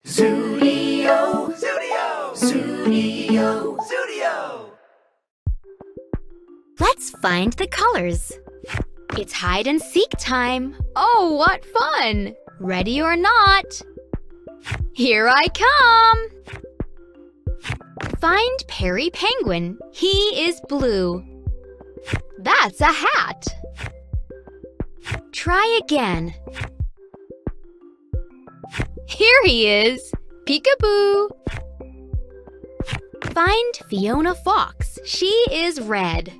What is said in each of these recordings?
Zoodio, Zoodio, Zoodio, Zoodio. Let's find the colors. It's hide and seek time. Oh, what fun! Ready or not? Here I come! Find Perry Penguin. He is blue. That's a hat. Try again. Here he is. Peekaboo. Find Fiona Fox. She is red.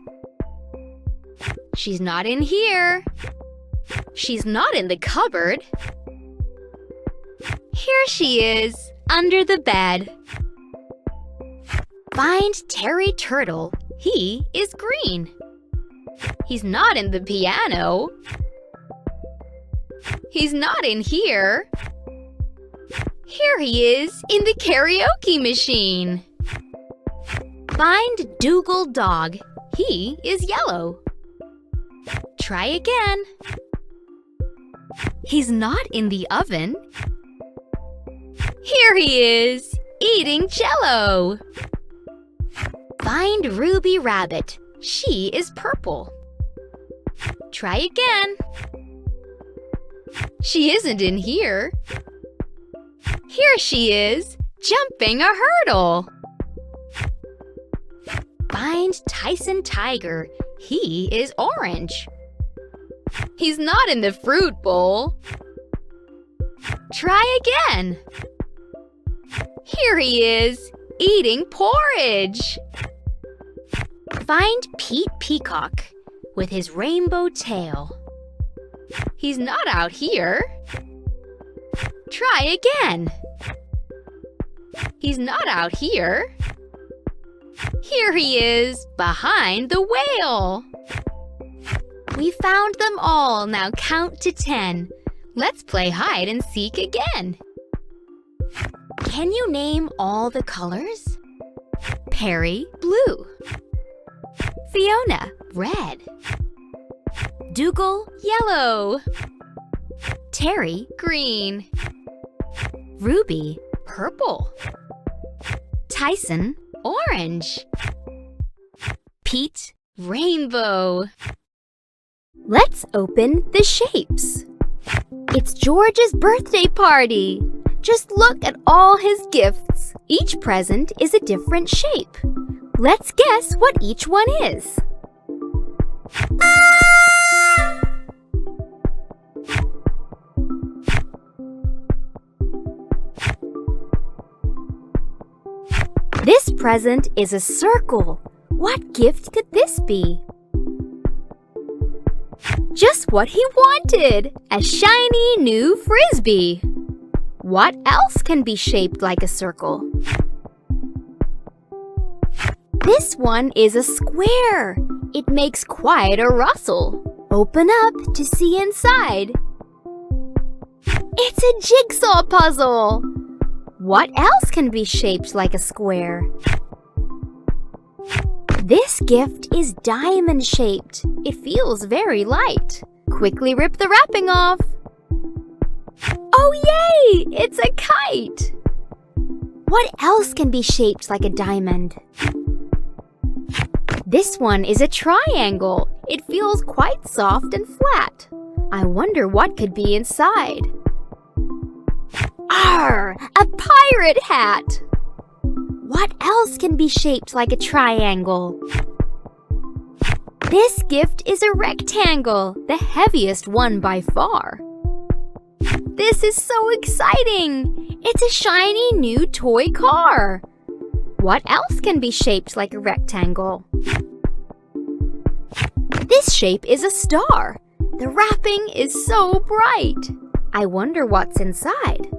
She's not in here. She's not in the cupboard. Here she is, under the bed. Find Terry Turtle. He is green. He's not in the piano. He's not in here. Here he is, in the karaoke machine. Find Dougal Dog. He is yellow. Try again. He's not in the oven. Here he is, eating Jell-O. Find Ruby Rabbit. She is purple. Try again. She isn't in here. Here she is, jumping a hurdle. Find Tyson Tiger. He is orange. He's not in the fruit bowl. Try again. Here he is, eating porridge. Find Pete Peacock with his rainbow tail. He's not out here. Try again. He's not out here. Here he is, behind the whale. We found them all. Now count to 10. Let's play hide and seek again. Can you name all the colors? Perry, blue. Fiona, red. Dougal, yellow. Terry, green. Ruby, purple. Tyson, orange. Pete, rainbow. Let's open the shapes. It's George's birthday party. Just look at all his gifts. Each present is a different shape. Let's guess what each one is. This present is a circle. What gift could this be? Just what he wanted! A shiny new frisbee. What else can be shaped like a circle? This one is a square. It makes quite a rustle. Open up to see inside. It's a jigsaw puzzle. What else can be shaped like a square? This gift is diamond-shaped. It feels very light. Quickly rip the wrapping off. Oh, yay! It's a kite! What else can be shaped like a diamond? This one is a triangle. It feels quite soft and flat. I wonder what could be inside. Arr! A pirate hat! What else can be shaped like a triangle? This gift is a rectangle, the heaviest one by far. This is so exciting! It's a shiny new toy car. What else can be shaped like a rectangle? This shape is a star. The wrapping is so bright. I wonder what's inside.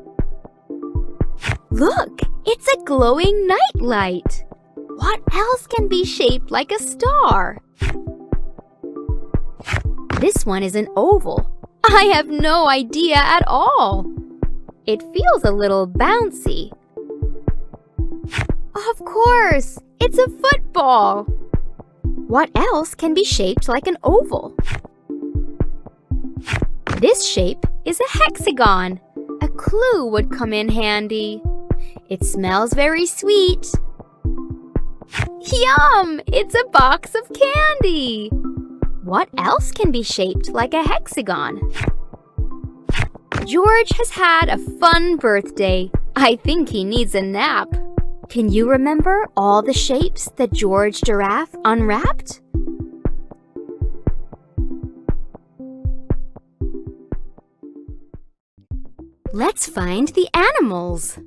Look, it's a glowing nightlight. What else can be shaped like a star? This one is an oval. I have no idea at all. It feels a little bouncy. Of course, it's a football. What else can be shaped like an oval? This shape is a hexagon. A clue would come in handy. It smells very sweet. Yum! It's a box of candy! What else can be shaped like a hexagon? George has had a fun birthday. I think he needs a nap. Can you remember all the shapes that George Giraffe unwrapped? Let's find the animals.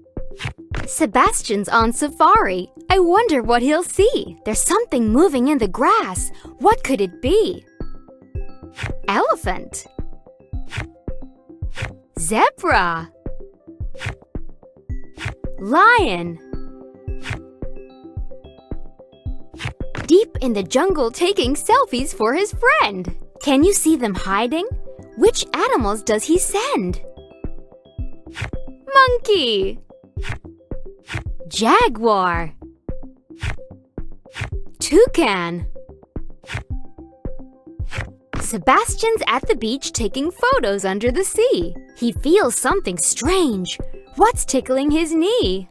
Sebastian's on safari. I wonder what he'll see. There's something moving in the grass. What could it be? Elephant. Zebra. Lion. Deep in the jungle taking selfies for his friend. Can you see them hiding? Which animals does he send? Monkey. Jaguar. Toucan. Sebastian's at the beach taking photos under the sea. He feels something strange. What's tickling his knee?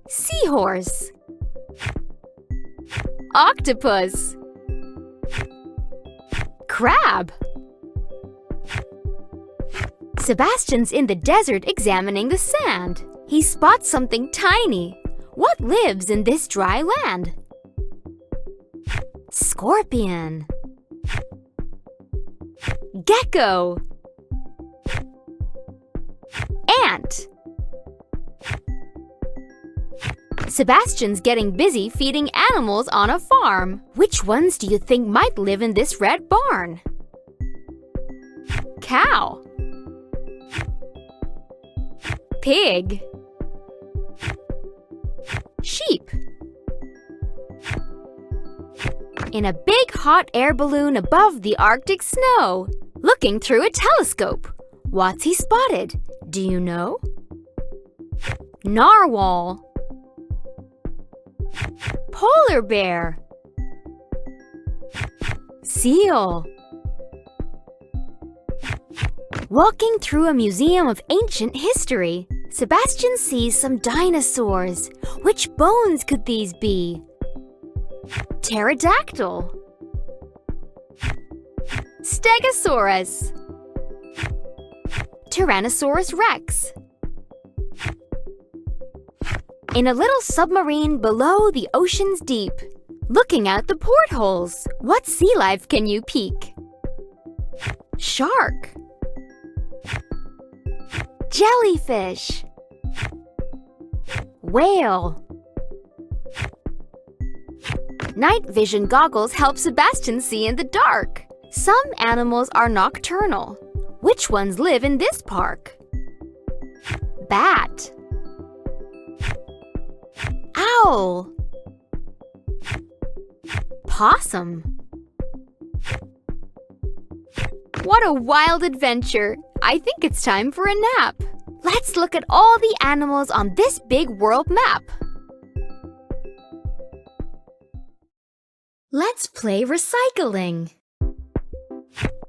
Seahorse. Octopus. Crab. Sebastian's in the desert examining the sand. He spots something tiny. What lives in this dry land? Scorpion. Gecko. Ant. Sebastian's getting busy feeding animals on a farm. Which ones do you think might live in this red barn? Cow. Pig. Sheep. In a big hot air balloon above the Arctic snow, looking through a telescope. What's he spotted? Do you know? Narwhal. Polar bear. Seal. Walking through a museum of ancient history, Sebastian sees some dinosaurs. Which bones could these be? Pterodactyl. Stegosaurus. Tyrannosaurus rex. In a little submarine below the ocean's deep, looking out the portholes, what sea life can you peek? Shark. Jellyfish. Whale. Night vision goggles help Sebastian see in the dark. Some animals are nocturnal. Which ones live in this park? Bat. Owl. Possum. What a wild adventure! I think it's time for a nap. Let's look at all the animals on this big world map. Let's play recycling.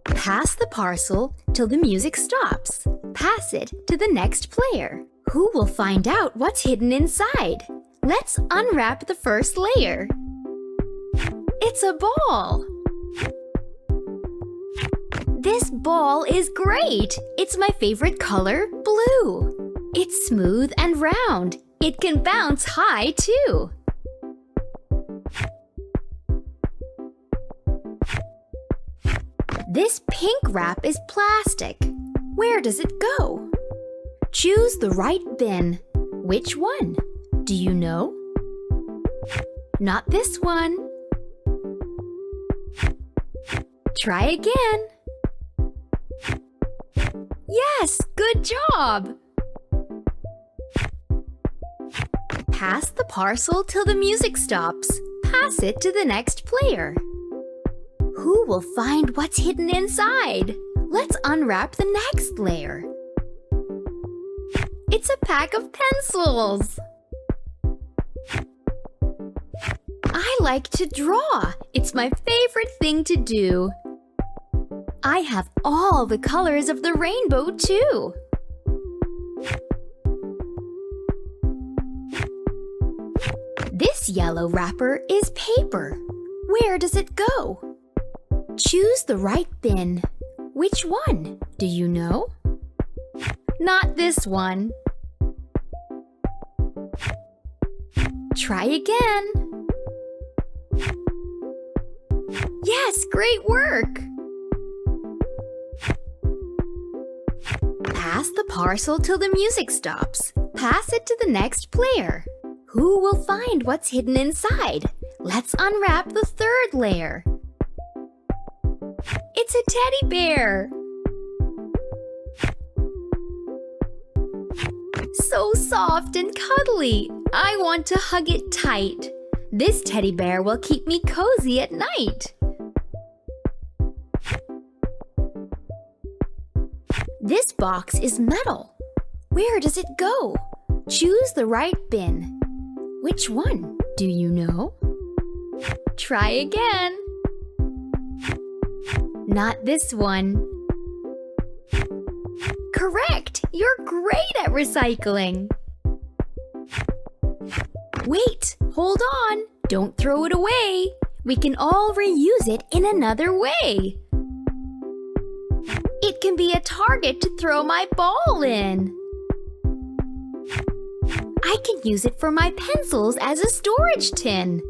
Pass the parcel till the music stops. Pass it to the next player. Who will find out what's hidden inside? Let's unwrap the first layer. It's a ball. This ball is great! It's my favorite color, blue. It's smooth and round. It can bounce high, too. This pink wrap is plastic. Where does it go? Choose the right bin. Which one? Do you know? Not this one. Try again. Yes, good job! Pass the parcel till the music stops. Pass it to the next player. Who will find what's hidden inside? Let's unwrap the next layer. It's a pack of pencils. I like to draw. It's my favorite thing to do. I have all the colors of the rainbow, too. This yellow wrapper is paper. Where does it go? Choose the right bin. Which one? Do you know? Not this one. Try again. Yes, great work! Pass the parcel till the music stops. Pass it to the next player. Who will find what's hidden inside? Let's unwrap the third layer. It's a teddy bear! So soft and cuddly. I want to hug it tight. This teddy bear will keep me cozy at night. This box is metal. Where does it go? Choose the right bin. Which one? Do you know? Try again. Not this one. Correct! You're great at recycling. Wait, hold on. Don't throw it away. We can all reuse it in another way. It can be a target to throw my ball in. I can use it for my pencils as a storage tin.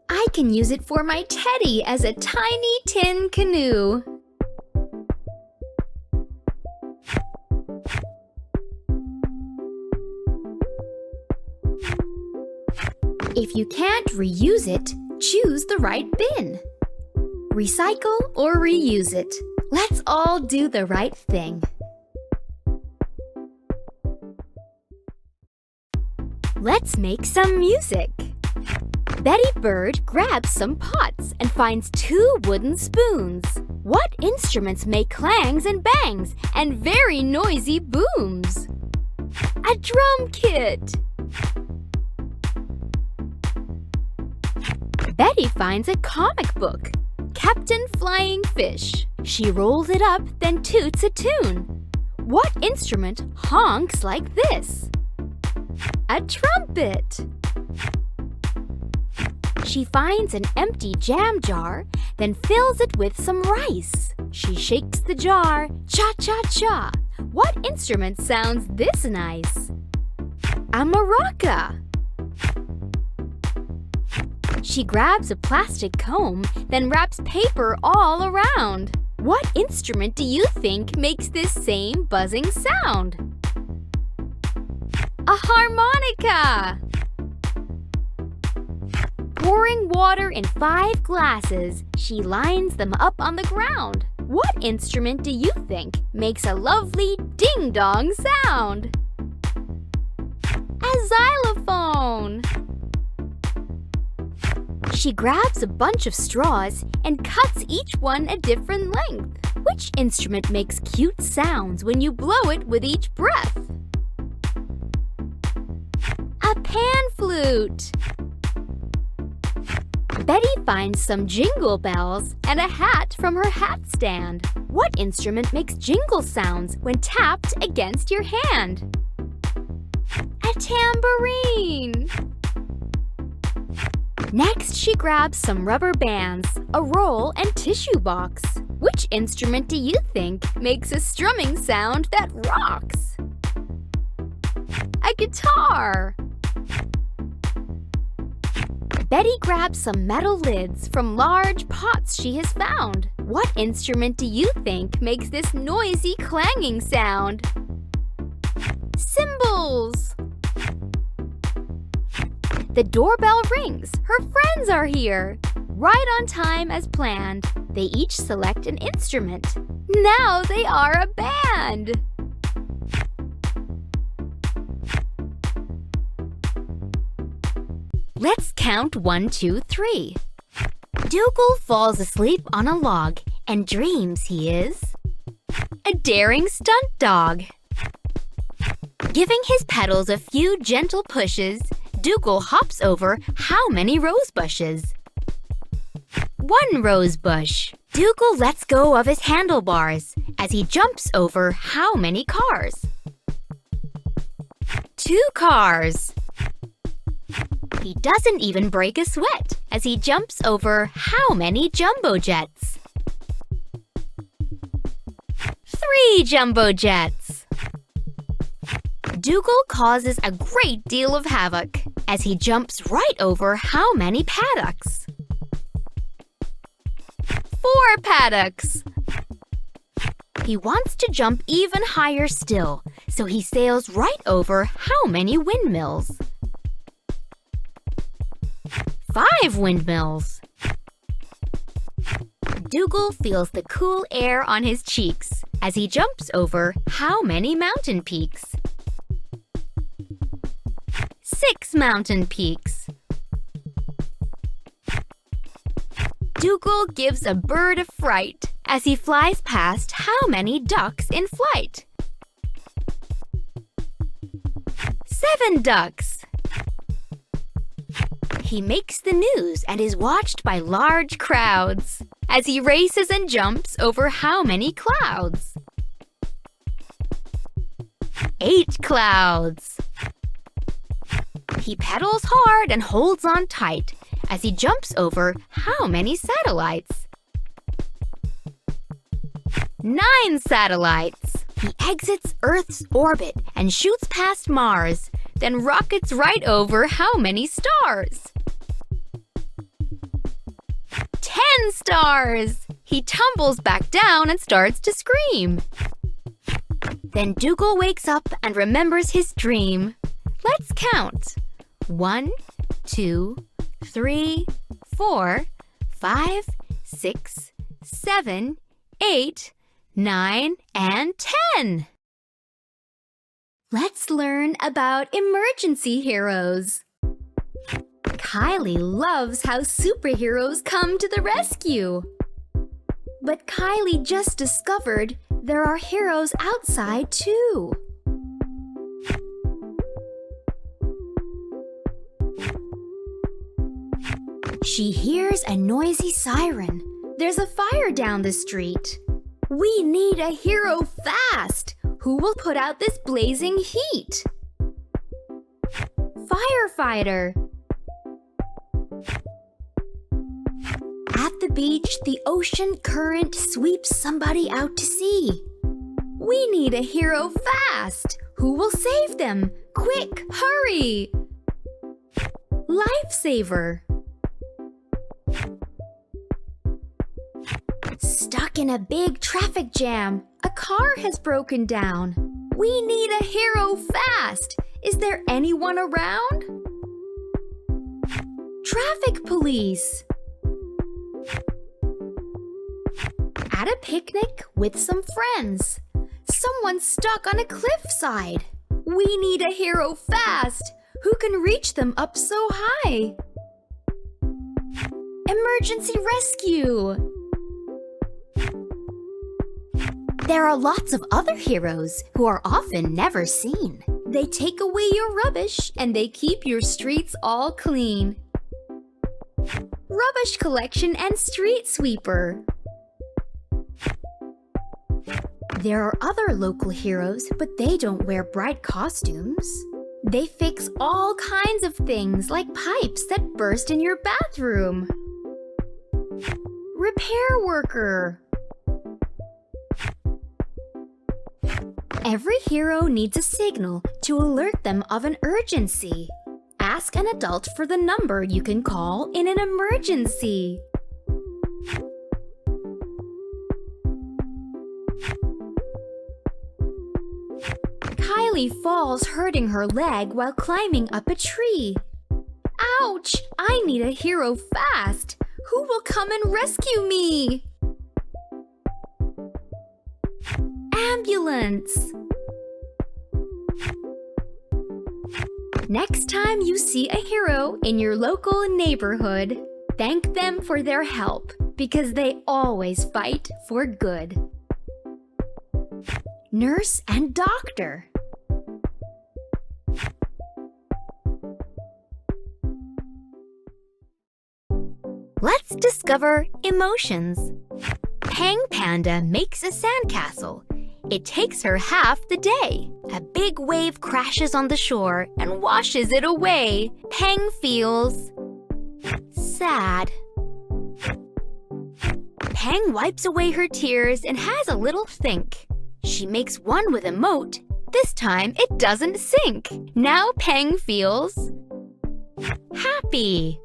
I can use it for my teddy as a tiny tin canoe. If you can't reuse it, choose the right bin. Recycle or reuse it. Let's all do the right thing. Let's make some music. Betty Bird grabs some pots and finds 2 wooden spoons. What instruments make clangs and bangs and very noisy booms? A drum kit. Betty finds a comic book, Captain Flying Fish. She rolls it up, then toots a tune. What instrument honks like this? A trumpet. She finds an empty jam jar, then fills it with some rice. She shakes the jar, cha-cha-cha. What instrument sounds this nice? A maraca. She grabs a plastic comb, then wraps paper all around. What instrument do you think makes this same buzzing sound? A harmonica! Pouring water in 5 glasses, she lines them up on the ground. What instrument do you think makes a lovely ding-dong sound? A xylophone! She grabs a bunch of straws and cuts each one a different length. Which instrument makes cute sounds when you blow it with each breath? A pan flute! Betty finds some jingle bells and a hat from her hat stand. What instrument makes jingle sounds when tapped against your hand? A tambourine! Next, she grabs some rubber bands, a roll, and tissue box. Which instrument do you think makes a strumming sound that rocks? A guitar! Betty grabs some metal lids from large pots she has found. What instrument do you think makes this noisy clanging sound? Cymbals! The doorbell rings. Her friends are here. Right on time as planned. They each select an instrument. Now they are a band. Let's count 1, 2, 3. Dougal falls asleep on a log and dreams he is a daring stunt dog. Giving his pedals a few gentle pushes, Dougal hops over how many rose bushes? 1 rose bush. Dougal lets go of his handlebars as he jumps over how many cars? 2 cars. He doesn't even break a sweat as he jumps over how many jumbo jets? 3 jumbo jets. Dougal causes a great deal of havoc as he jumps right over how many paddocks? 4 paddocks. He wants to jump even higher still, so he sails right over how many windmills? 5 windmills. Dougal feels the cool air on his cheeks as he jumps over how many mountain peaks? 6 mountain peaks. Dougal gives a bird a fright as he flies past how many ducks in flight? 7 ducks. He makes the news and is watched by large crowds as he races and jumps over how many clouds? 8 clouds. He pedals hard and holds on tight as he jumps over how many satellites? 9 satellites. He exits Earth's orbit and shoots past Mars, then rockets right over how many stars? 10 stars! He tumbles back down and starts to scream. Then Dougal wakes up and remembers his dream. Let's count. 1, 2, 3, 4, 5, 6, 7, 8, 9, and 10. Let's learn about emergency heroes. Kylie loves how superheroes come to the rescue. But Kylie just discovered there are heroes outside too. She hears a noisy siren. There's a fire down the street. We need a hero fast! Who will put out this blazing heat? Firefighter! At the beach, the ocean current sweeps somebody out to sea. We need a hero fast! Who will save them? Quick, hurry! Lifesaver! Stuck in a big traffic jam. A car has broken down. We need a hero fast. Is there anyone around? Traffic police. At a picnic with some friends. Someone's stuck on a cliffside. We need a hero fast. Who can reach them up so high? Emergency rescue. There are lots of other heroes who are often never seen. They take away your rubbish and they keep your streets all clean. Rubbish collection and street sweeper. There are other local heroes, but they don't wear bright costumes. They fix all kinds of things like pipes that burst in your bathroom. Repair worker. Every hero needs a signal to alert them of an urgency. Ask an adult for the number you can call in an emergency. Kylie falls hurting her leg while climbing up a tree. Ouch! I need a hero fast! Who will come and rescue me? Ambulance! Next time you see a hero in your local neighborhood, thank them for their help because they always fight for good. Nurse and doctor. Let's discover emotions. Pang Panda makes a sandcastle. It takes her half the day. A big wave crashes on the shore and washes it away. Peng feels sad. Peng wipes away her tears and has a little think. She makes one with a moat. This time it doesn't sink. Now Peng feels happy.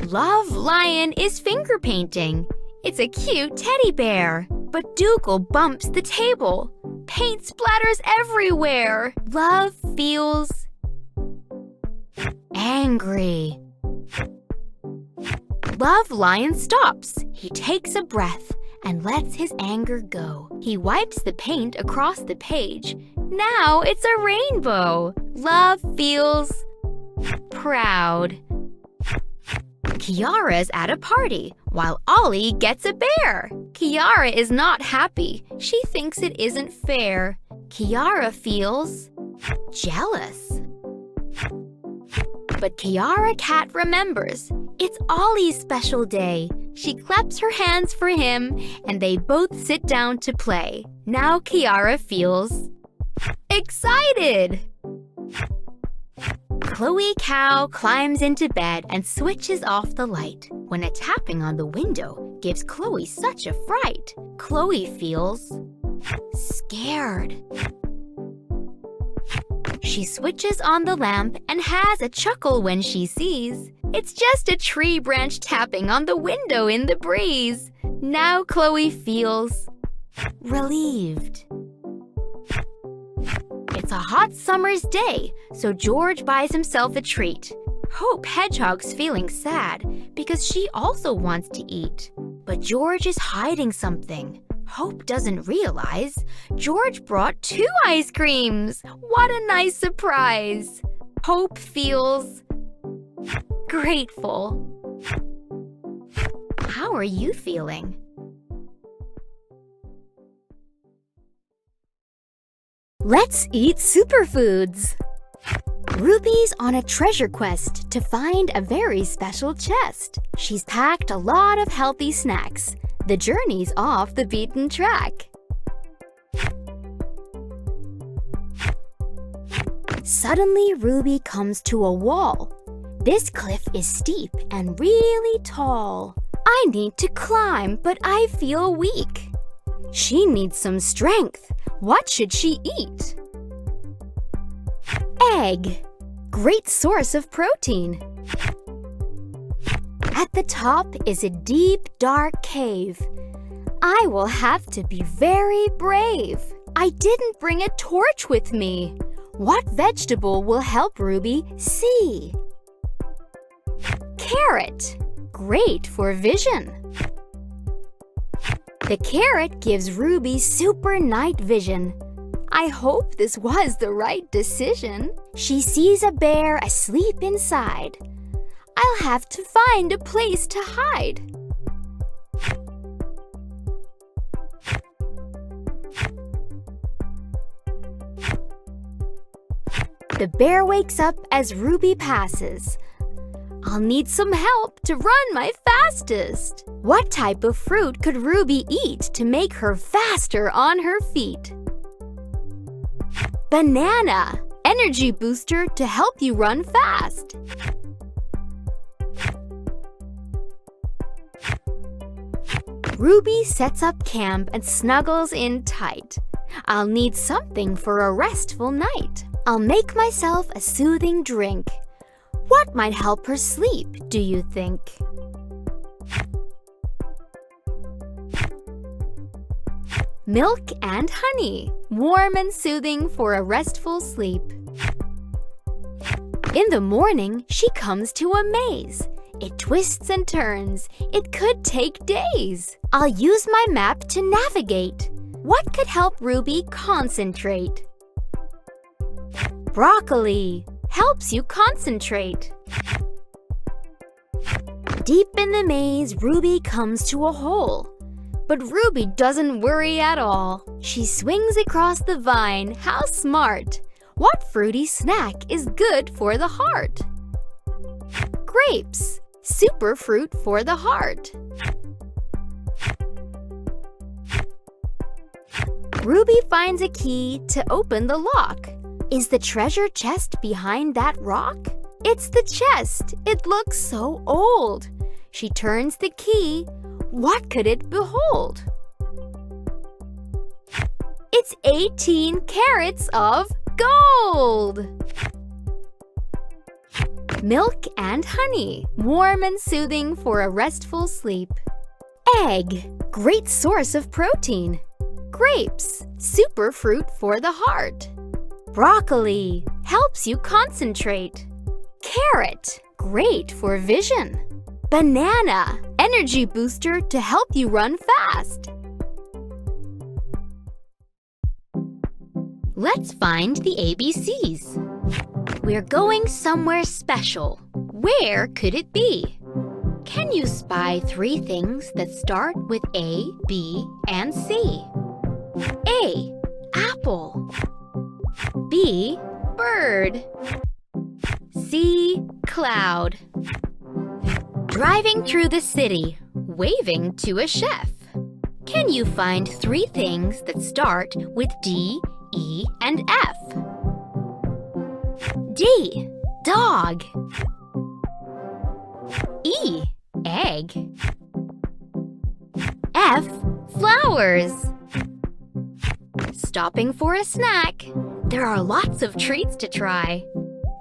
Love Lion is finger painting. It's a cute teddy bear. But Dougal bumps the table. Paint splatters everywhere. Love feels angry. Love Lion stops. He takes a breath and lets his anger go. He wipes the paint across the page. Now it's a rainbow. Love feels proud. Kiara's at a party, while Ollie gets a bear. Kiara is not happy. She thinks it isn't fair. Kiara feels jealous. But Kiara Cat remembers. It's Ollie's special day. She claps her hands for him, and they both sit down to play. Now Kiara feels excited. Chloe Cow climbs into bed and switches off the light when a tapping on the window gives Chloe such a fright. Chloe feels scared. She switches on the lamp and has a chuckle when she sees it's just a tree branch tapping on the window in the breeze. Now Chloe feels relieved. It's a hot summer's day, so George buys himself a treat. Hope Hedgehog's feeling sad because she also wants to eat. But George is hiding something. Hope doesn't realize George brought 2 ice creams. What a nice surprise! Hope feels grateful. How are you feeling? Let's eat superfoods! Ruby's on a treasure quest to find a very special chest. She's packed a lot of healthy snacks. The journey's off the beaten track. Suddenly, Ruby comes to a wall. This cliff is steep and really tall. I need to climb, but I feel weak. She needs some strength. What should she eat? Egg. Great source of protein. At the top is a deep, dark cave. I will have to be very brave. I didn't bring a torch with me. What vegetable will help Ruby see? Carrot. Great for vision. The carrot gives Ruby super night vision. I hope this was the right decision. She sees a bear asleep inside. I'll have to find a place to hide. The bear wakes up as Ruby passes. I'll need some help to run my fastest. What type of fruit could Ruby eat to make her faster on her feet? Banana, energy booster to help you run fast. Ruby sets up camp and snuggles in tight. I'll need something for a restful night. I'll make myself a soothing drink. What might help her sleep, do you think? Milk and honey, warm and soothing for a restful sleep. In the morning, she comes to a maze. It twists and turns. It could take days. I'll use my map to navigate. What could help Ruby concentrate? Broccoli helps you concentrate. Deep in the maze, Ruby comes to a hole. But Ruby doesn't worry at all. She swings across the vine. How smart! What fruity snack is good for the heart? Grapes, super fruit for the heart. Ruby finds a key to open the lock. Is the treasure chest behind that rock? It's the chest. It looks so old. She turns the key. What could it behold? It's 18 carats of gold! Milk and honey, warm and soothing for a restful sleep. Egg, great source of protein. Grapes, super fruit for the heart. Broccoli, helps you concentrate. Carrot, great for vision. Banana, energy booster to help you run fast. Let's find the ABCs. We're going somewhere special. Where could it be? Can you spy 3 things that start with A, B, and C? A. Apple. B. Bird. C. Cloud. Driving through the city, waving to a chef. Can you find 3 things that start with D, E, and F? D. Dog. E. Egg. F. Flowers. Stopping for a snack. There are lots of treats to try.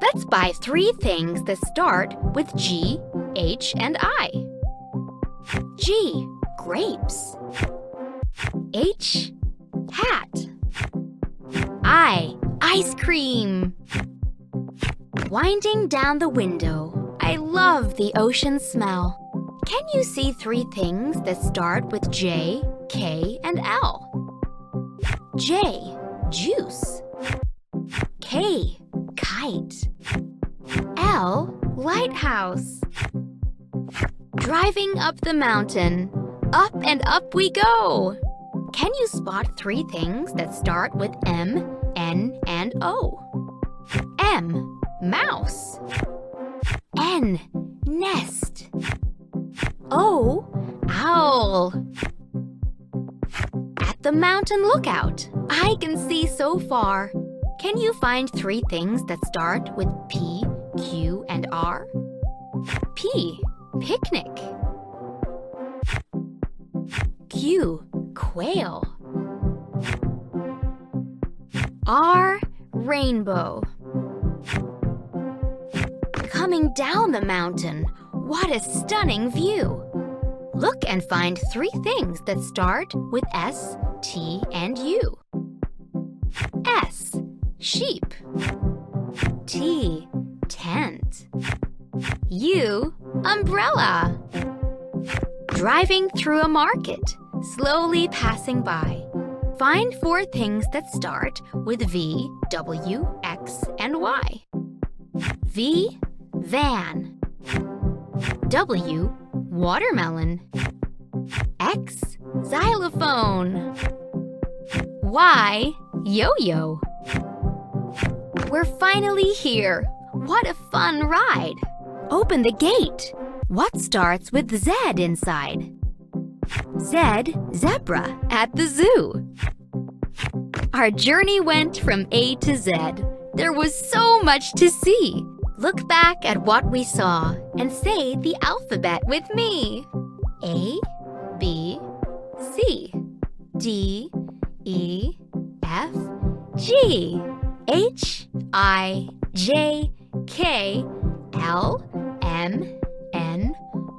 Let's buy 3 things that start with G, H, and I. G. Grapes. H. Hat. I. Ice cream. Winding down the window, I love the ocean smell. Can you see 3 things that start with J, K, and L? J. Juice. K. Kite. L. Lighthouse. Driving up the mountain, up and up we go. Can you spot 3 things that start with M, N, and O? M. Mouse. N. Nest. O. Owl. At the mountain lookout, I can see so far. Can you find 3 things that start with P, Q, and R? P. Picnic. Q. Quail. R. Rainbow. Coming down the mountain, what a stunning view! Look and find 3 things that start with S, T, and U. S. Sheep. T. Tent. U. Umbrella. Driving through a market, slowly passing by. Find 4 things that start with V, W, X, and Y. V. Van. W. Watermelon. X. Xylophone. Y. Yo-yo. We're finally here. What a fun ride. Open the gate. What starts with Z inside? Z. Zebra at the zoo. Our journey went from A to Z. There was so much to see. Look back at what we saw and say the alphabet with me. A, B, C, D, E, F, G, H, I, J, K, L, M, N,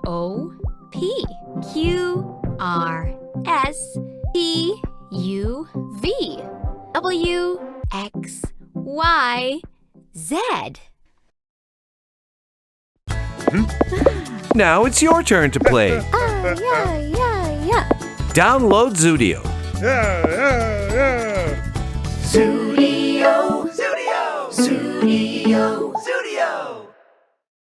O, P, Q, R, S, T, U, V, W, X, Y, Z. Now it's your turn to play. Yeah. Download Zoodio. Zoodio, Zoodio, Zoodio,